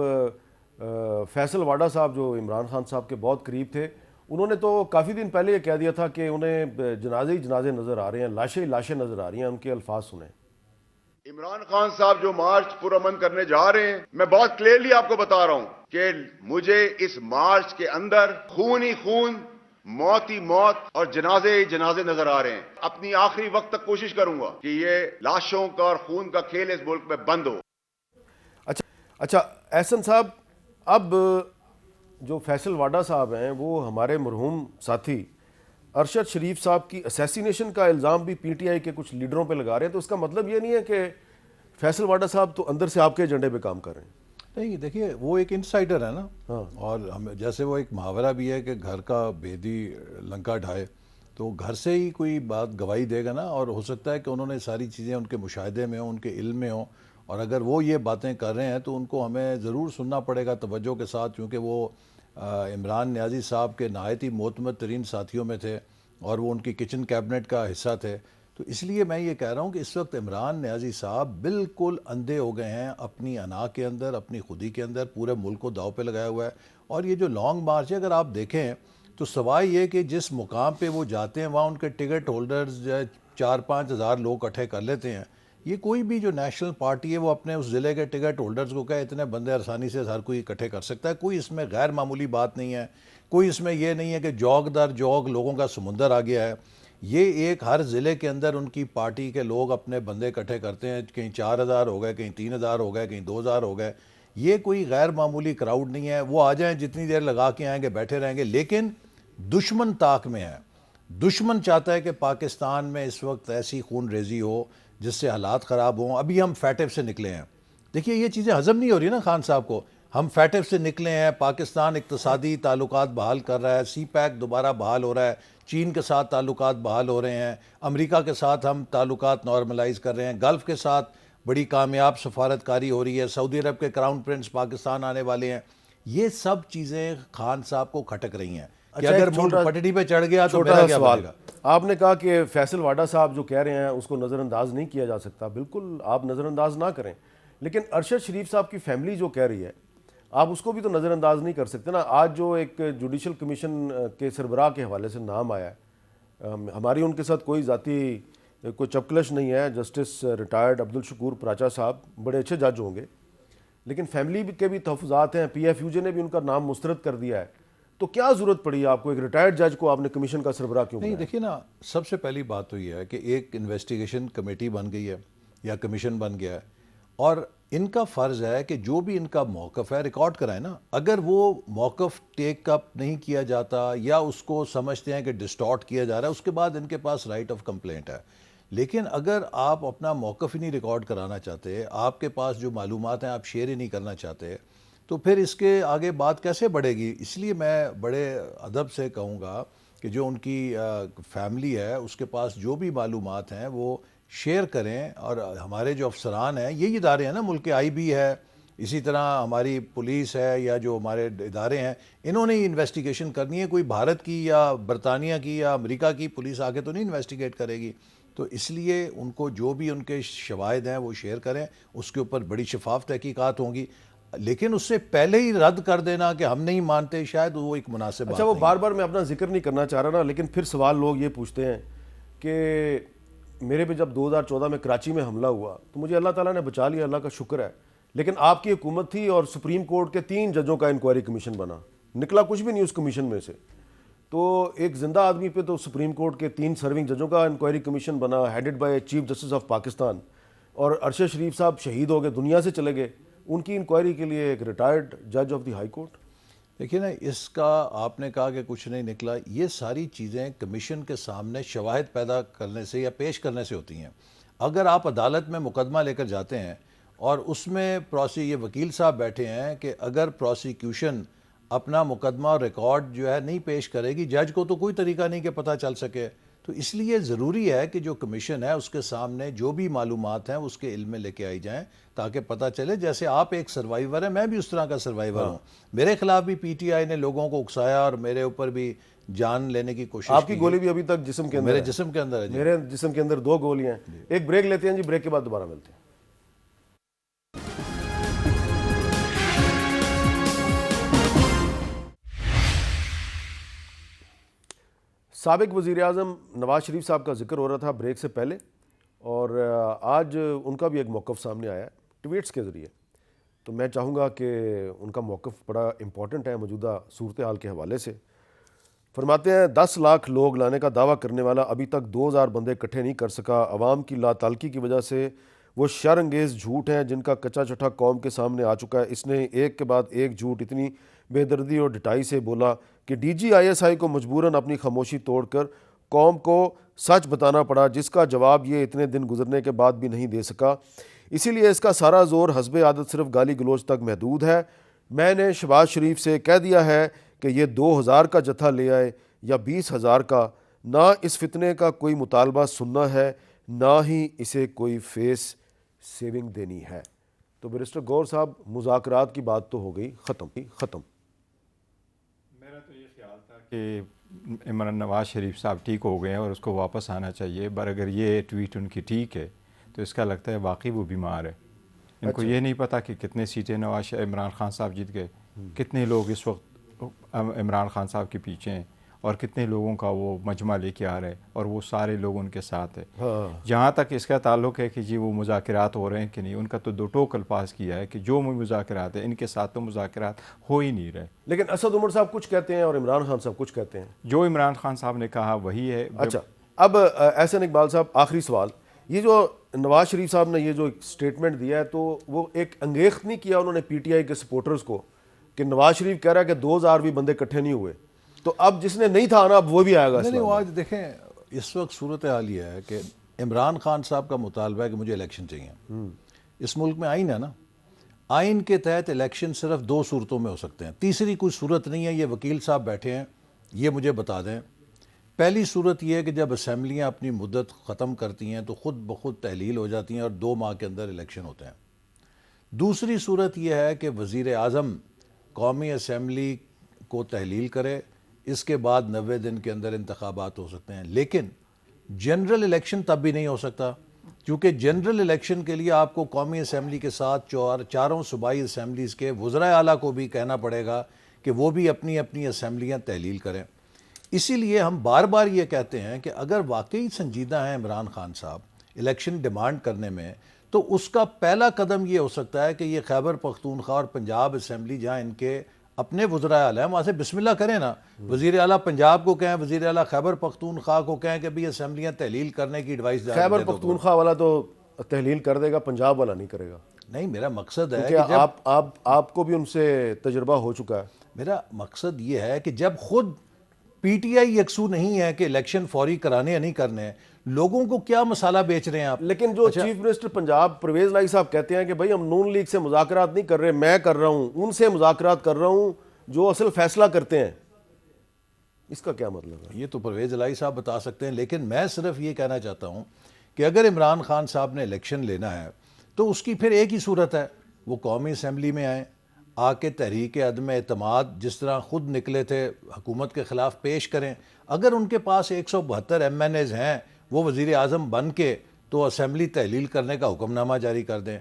فیصل واڈا صاحب جو عمران خان صاحب کے بہت قریب تھے، انہوں نے تو کافی دن پہلے یہ کہہ دیا تھا کہ انہیں جنازے ہی جنازے نظر آ رہے ہیں، لاشیں ہی لاشیں نظر آ رہی ہیں، ان کے الفاظ سنیں۔ عمران خان صاحب جو مارچ پرامن کرنے جا رہے ہیں، میں بہت کلیئرلی آپ کو بتا رہا ہوں کہ مجھے اس مارچ کے اندر خون ہی خون، موت ہی موت اور جنازے ہی جنازے نظر آ رہے ہیں۔ اپنی آخری وقت تک کوشش کروں گا کہ یہ لاشوں کا اور خون کا کھیل اس ملک میں بند ہو۔ اچھا احسن صاحب، اب جو فیصل واڈا صاحب ہیں وہ ہمارے مرحوم ساتھی ارشد شریف صاحب کی اسیسینیشن کا الزام بھی پی ٹی آئی کے کچھ لیڈروں پہ لگا رہے ہیں، تو اس کا مطلب یہ نہیں ہے کہ فیصل واڈا صاحب تو اندر سے آپ کے ایجنڈے پہ کام کر رہے ہیں؟ نہیں دیکھیے، وہ ایک انسائیڈر ہے نا، اور جیسے وہ ایک محاورہ بھی ہے کہ گھر کا بھیدی لنکا ڈھائے، تو گھر سے ہی کوئی بات گواہی دے گا نا، اور ہو سکتا ہے کہ انہوں نے ساری چیزیں ان کے مشاہدے میں ہوں، ان کے علم میں ہوں، اور اگر وہ یہ باتیں کر رہے ہیں تو ان کو ہمیں ضرور سننا پڑے گا توجہ کے ساتھ، کیونکہ وہ عمران نیازی صاحب کے نہایت ہی معتمد ترین ساتھیوں میں تھے اور وہ ان کی کچن کیبنٹ کا حصہ تھے۔ تو اس لیے میں یہ کہہ رہا ہوں کہ اس وقت عمران نیازی صاحب بالکل اندھے ہو گئے ہیں اپنی انا کے اندر، اپنی خودی کے اندر، پورے ملک کو داؤ پہ لگایا ہوا ہے۔ اور یہ جو لانگ مارچ ہے، اگر آپ دیکھیں تو سوائے یہ کہ جس مقام پہ وہ جاتے ہیں وہاں ان کے ٹکٹ ہولڈرز 4-5 ہزار لوگ اکٹھے کر لیتے ہیں، یہ کوئی بھی جو نیشنل پارٹی ہے وہ اپنے اس ضلع کے ٹکٹ ہولڈرز کو کہے اتنے بندے آسانی سے ہر کوئی اکٹھے کر سکتا ہے، کوئی اس میں غیر معمولی بات نہیں ہے، کوئی اس میں یہ نہیں ہے کہ جوگ در جوگ لوگوں کا سمندر آ گیا ہے۔ یہ ایک ہر ضلع کے اندر ان کی پارٹی کے لوگ اپنے بندے اکٹھے کرتے ہیں، کہیں 4,000 ہو گئے، کہیں 3,000 ہو گئے، کہیں 2,000 ہو گئے، یہ کوئی غیر معمولی کراؤڈ نہیں ہے۔ وہ آ جائیں، جتنی دیر لگا کے آئیں گے بیٹھے رہیں گے، لیکن دشمن طاق میں ہے، دشمن چاہتا ہے کہ پاکستان میں اس وقت ایسی خون ریزی ہو جس سے حالات خراب ہوں۔ ابھی ہم فیٹف سے نکلے ہیں، دیکھیے یہ چیزیں ہضم نہیں ہو رہی نا خان صاحب کو، ہم فیٹف سے نکلے ہیں، پاکستان اقتصادی تعلقات بحال کر رہا ہے، سی پیک دوبارہ بحال ہو رہا ہے، چین کے ساتھ تعلقات بحال ہو رہے ہیں، امریکہ کے ساتھ ہم تعلقات نارملائز کر رہے ہیں، گلف کے ساتھ بڑی کامیاب سفارتکاری ہو رہی ہے، سعودی عرب کے کراؤن پرنس پاکستان آنے والے ہیں۔ یہ سب چیزیں خان صاحب کو کھٹک رہی ہیں کہ اگر ملک پٹڑی پہ چڑھ گیا تو میرا کیا بنے گا۔ آپ نے کہا کہ فیصل واڈا صاحب جو کہہ رہے ہیں اس کو نظر انداز نہیں کیا جا سکتا، بالکل آپ نظر انداز نہ کریں، لیکن ارشد شریف صاحب کی فیملی جو کہہ رہی ہے آپ اس کو بھی تو نظر انداز نہیں کر سکتے نا۔ آج جو ایک جوڈیشل کمیشن کے سربراہ کے حوالے سے نام آیا ہے، ہماری ان کے ساتھ کوئی ذاتی کوئی چپکلش نہیں ہے، جسٹس ریٹائرڈ عبدالشکور پراچا صاحب بڑے اچھے جج ہوں گے، لیکن فیملی کے بھی تحفظات ہیں، پی ایف یو جے نے بھی ان کا نام مسترد کر دیا ہے، تو کیا ضرورت پڑی آپ کو ایک ریٹائرڈ جج کو آپ نے کمیشن کا سربراہ کیوں نہیں بنایا؟ دیکھیے نا، سب سے پہلی بات تو یہ ہے کہ ایک انویسٹیگیشن کمیٹی بن گئی ہے یا کمیشن بن گیا ہے، اور ان کا فرض ہے کہ جو بھی ان کا موقف ہے ریکارڈ کرائیں نا۔ اگر وہ موقف ٹیک اپ نہیں کیا جاتا یا اس کو سمجھتے ہیں کہ ڈسٹارٹ کیا جا رہا ہے، اس کے بعد ان کے پاس رائٹ آف کمپلینٹ ہے۔ لیکن اگر آپ اپنا موقف ہی نہیں ریکارڈ کرانا چاہتے، آپ کے پاس جو معلومات ہیں آپ شیئر ہی نہیں کرنا چاہتے، تو پھر اس کے آگے بات کیسے بڑھے گی؟ اس لیے میں بڑے ادب سے کہوں گا کہ جو ان کی فیملی ہے اس کے پاس جو بھی معلومات ہیں وہ شیئر کریں، اور ہمارے جو افسران ہیں، یہی ادارے ہیں نا ملک کے، آئی بی ہے، اسی طرح ہماری پولیس ہے یا جو ہمارے ادارے ہیں انہوں نے انویسٹیگیشن کرنی ہے. کوئی بھارت کی یا برطانیہ کی یا امریکہ کی پولیس آ کے تو نہیں انویسٹیگیٹ کرے گی. تو اس لیے ان کو جو بھی ان کے شواہد ہیں وہ شیئر کریں, اس کے اوپر بڑی شفاف تحقیقات ہوں گی. لیکن اس سے پہلے ہی رد کر دینا کہ ہم نہیں مانتے, شاید وہ ایک مناسب بات اچھا وہ نہیں. بار بار میں اپنا ذکر نہیں کرنا چاہ رہا نا, لیکن پھر سوال لوگ یہ پوچھتے ہیں کہ میرے پہ جب 2014 میں کراچی میں حملہ ہوا تو مجھے اللہ تعالیٰ نے بچا لیا, اللہ کا شکر ہے, لیکن آپ کی حکومت تھی اور سپریم کورٹ کے 3 ججوں کا انکوائری کمیشن بنا, نکلا کچھ بھی نہیں اس کمیشن میں سے. تو ایک زندہ آدمی پہ تو سپریم کورٹ کے 3 سرونگ ججوں کا انکوائری کمیشن بنا, headed by chief justice of Pakistan, اور ارشد شریف صاحب شہید ہو گئے, دنیا سے چلے گئے, ان کی انکوائری کے لیے ایک ریٹائرڈ جج آف دی ہائی کورٹ. دیکھیے نا, اس کا آپ نے کہا کہ کچھ نہیں نکلا, یہ ساری چیزیں کمیشن کے سامنے شواہد پیدا کرنے سے یا پیش کرنے سے ہوتی ہیں. اگر آپ عدالت میں مقدمہ لے کر جاتے ہیں اور اس میں یہ وکیل صاحب بیٹھے ہیں کہ اگر پروسیکیوشن اپنا مقدمہ اور ریکارڈ جو ہے نہیں پیش کرے گی, جج کو تو کوئی طریقہ نہیں کہ پتہ چل سکے. تو اس لیے ضروری ہے کہ جو کمیشن ہے اس کے سامنے جو بھی معلومات ہیں اس کے علم میں لے کے آئی جائیں تاکہ پتہ چلے. جیسے آپ ایک سروائیور ہیں, میں بھی اس طرح کا سروائیور ہوں. میرے خلاف بھی پی ٹی آئی نے لوگوں کو اکسایا اور میرے اوپر بھی جان لینے کی کوشش. آپ کی گولی بھی ابھی تک جسم کے اندر میرے جسم کے اندر ہے. میرے جسم کے اندر 2 گولیاں ہیں. ایک بریک لیتے ہیں جی, بریک کے بعد دوبارہ ملتے ہیں. سابق وزیر اعظم نواز شریف صاحب کا ذکر ہو رہا تھا بریک سے پہلے, اور آج ان کا بھی ایک موقف سامنے آیا ہے ٹویٹس کے ذریعے. تو میں چاہوں گا کہ ان کا موقف بڑا امپورٹنٹ ہے موجودہ صورتحال کے حوالے سے. فرماتے ہیں 10 لاکھ لوگ لانے کا دعویٰ کرنے والا ابھی تک 2000 بندے اکٹھے نہیں کر سکا. عوام کی لا تعلقی کی وجہ سے وہ شر انگیز جھوٹ ہیں جن کا کچا چٹھا قوم کے سامنے آ چکا ہے. اس نے ایک کے بعد ایک جھوٹ اتنی بے دردی اور ڈٹائی سے بولا کہ D G I S I کو مجبوراً اپنی خاموشی توڑ کر قوم کو سچ بتانا پڑا, جس کا جواب یہ اتنے دن گزرنے کے بعد بھی نہیں دے سکا. اسی لیے اس کا سارا زور حسب عادت صرف گالی گلوچ تک محدود ہے. میں نے شہباز شریف سے کہہ دیا ہے کہ یہ 2000 کا جتھا لے آئے یا 20,000 کا, نہ اس فتنے کا کوئی مطالبہ سننا ہے, نہ ہی اسے کوئی فیس سیونگ دینی ہے. تو بیرسٹر گور صاحب, مذاکرات کی بات تو ہو گئی, ختم. میرا تو یہ خیال تھا کہ عمران نواز شریف صاحب ٹھیک ہو گئے ہیں اور اس کو واپس آنا چاہیے, پر اگر یہ ٹویٹ ان کی ٹھیک ہے تو اس کا لگتا ہے واقعی وہ بیمار ہے. ان کو یہ نہیں پتا کہ کتنے سیٹیں عمران خان صاحب جیت گئے, کتنے لوگ اس وقت عمران خان صاحب کے پیچھے ہیں, اور کتنے لوگوں کا وہ مجمع لے کے آ رہے ہیں, اور وہ سارے لوگ ان کے ساتھ ہیں. جہاں تک اس کا تعلق ہے کہ جی وہ مذاکرات ہو رہے ہیں کہ نہیں, ان کا تو 2 ٹوک الفاظ کیا ہے کہ جو مذاکرات ہیں ان کے ساتھ تو مذاکرات ہو ہی نہیں رہے. لیکن اسد عمر صاحب کچھ کہتے ہیں اور عمران خان صاحب کچھ کہتے ہیں. جو عمران خان صاحب نے کہا وہی ہے. اچھا, اب احسن اقبال صاحب, آخری سوال, یہ جو نواز شریف صاحب نے یہ جو اسٹیٹمنٹ دیا ہے تو وہ ایک انگیخت نہیں کیا انہوں نے پی ٹی آئی کے سپورٹرز کو کہ نواز شریف کہہ رہا ہے کہ 2000 بھی بندے اکٹھے نہیں ہوئے, تو اب جس نے نہیں تھا آنا اب وہ بھی آئے گا. نہیں, وہ آج دیکھیں اس وقت صورتحال یہ ہے کہ عمران خان صاحب کا مطالبہ ہے کہ مجھے الیکشن چاہیے. اس ملک میں آئین ہے نا, آئین کے تحت الیکشن صرف 2 صورتوں میں ہو سکتے ہیں, تیسری کوئی صورت نہیں ہے. یہ وکیل صاحب بیٹھے ہیں, یہ مجھے بتا دیں. پہلی صورت یہ ہے کہ جب اسمبلیاں اپنی مدت ختم کرتی ہیں تو خود بخود تحلیل ہو جاتی ہیں اور 2 ماہ کے اندر الیکشن ہوتے ہیں. دوسری صورت یہ ہے کہ وزیر اعظم قومی اسمبلی کو تحلیل کرے, اس کے بعد 90 دن کے اندر انتخابات ہو سکتے ہیں. لیکن جنرل الیکشن تب بھی نہیں ہو سکتا, کیونکہ جنرل الیکشن کے لیے آپ کو قومی اسمبلی کے ساتھ 4 صوبائی اسمبلیز کے وزرائے اعلیٰ کو بھی کہنا پڑے گا کہ وہ بھی اپنی اپنی اسمبلیاں تحلیل کریں. اسی لیے ہم بار بار یہ کہتے ہیں کہ اگر واقعی سنجیدہ ہیں عمران خان صاحب الیکشن ڈیمانڈ کرنے میں, تو اس کا پہلا قدم یہ ہو سکتا ہے کہ یہ خیبر پختونخوا اور پنجاب اسمبلی جہاں ان کے اپنے وزرائے اعلیٰ ہیں وہاں سے بسم اللہ کریں نا. وزیر اعلیٰ پنجاب کو کہیں, وزیر اعلیٰ خیبر پختونخوا کو کہیں کہ بھی اسمبلیاں تحلیل کرنے کی ایڈوائس دیں. خیبر پختونخوا والا تو تحلیل کر دے گا, پنجاب والا نہیں کرے گا. نہیں, میرا مقصد ہے کہ آپ کو بھی ان سے تجربہ ہو چکا ہے. میرا مقصد یہ ہے کہ جب خود پی ٹی آئی یکسو نہیں ہے کہ الیکشن فوری کرانے یا نہیں کرنے, لوگوں کو کیا مسالہ بیچ رہے ہیں آپ. لیکن جو چیف منسٹر پنجاب پرویز لائی صاحب کہتے ہیں کہ بھائی ہم نون لیگ سے مذاکرات نہیں کر رہے, میں کر رہا ہوں, ان سے مذاکرات کر رہا ہوں جو اصل فیصلہ کرتے ہیں, اس کا کیا مطلب ہے؟ یہ تو پرویز لائی صاحب بتا سکتے ہیں. لیکن میں صرف یہ کہنا چاہتا ہوں کہ اگر عمران خان صاحب نے الیکشن لینا ہے تو اس کی پھر ایک ہی صورت ہے وہ قومی اسمبلی میں آئیں، آ کے تحریک عدم اعتماد جس طرح خود نکلے تھے حکومت کے خلاف پیش کریں. اگر ان کے پاس 172 MNAs ہیں وہ وزیر اعظم بن کے تو اسمبلی تحلیل کرنے کا حکم نامہ جاری کر دیں.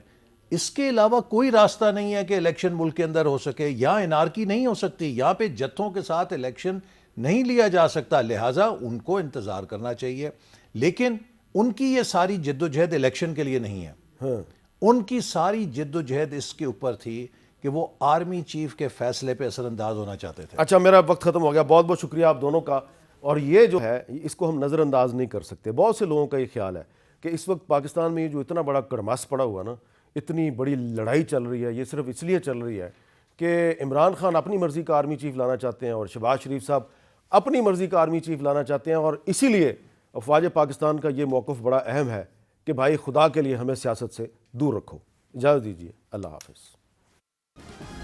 اس کے علاوہ کوئی راستہ نہیں ہے کہ الیکشن ملک کے اندر ہو سکے. یہاں انارکی نہیں ہو سکتی، یہاں پہ جتھوں کے ساتھ الیکشن نہیں لیا جا سکتا. لہٰذا ان کو انتظار کرنا چاہیے. لیکن ان کی یہ ساری جد و جہد الیکشن کے لیے نہیں ہے. ان کی ساری جد و جہد اس کے اوپر تھی کہ وہ آرمی چیف کے فیصلے پہ اثر انداز ہونا چاہتے تھے. اچھا، میرا وقت ختم ہو گیا. بہت بہت شکریہ آپ دونوں کا. اور یہ جو ہے اس کو ہم نظر انداز نہیں کر سکتے. بہت سے لوگوں کا یہ خیال ہے کہ اس وقت پاکستان میں یہ جو اتنا بڑا کڑماس پڑا ہوا نا، اتنی بڑی لڑائی چل رہی ہے، یہ صرف اس لیے چل رہی ہے کہ عمران خان اپنی مرضی کا آرمی چیف لانا چاہتے ہیں اور شہباز شریف صاحب اپنی مرضی کا آرمی چیف لانا چاہتے ہیں. اور اسی لیے افواج پاکستان کا یہ موقف بڑا اہم ہے کہ بھائی خدا کے لیے ہمیں سیاست سے دور رکھو. اجازت دیجیے. اللہ حافظ.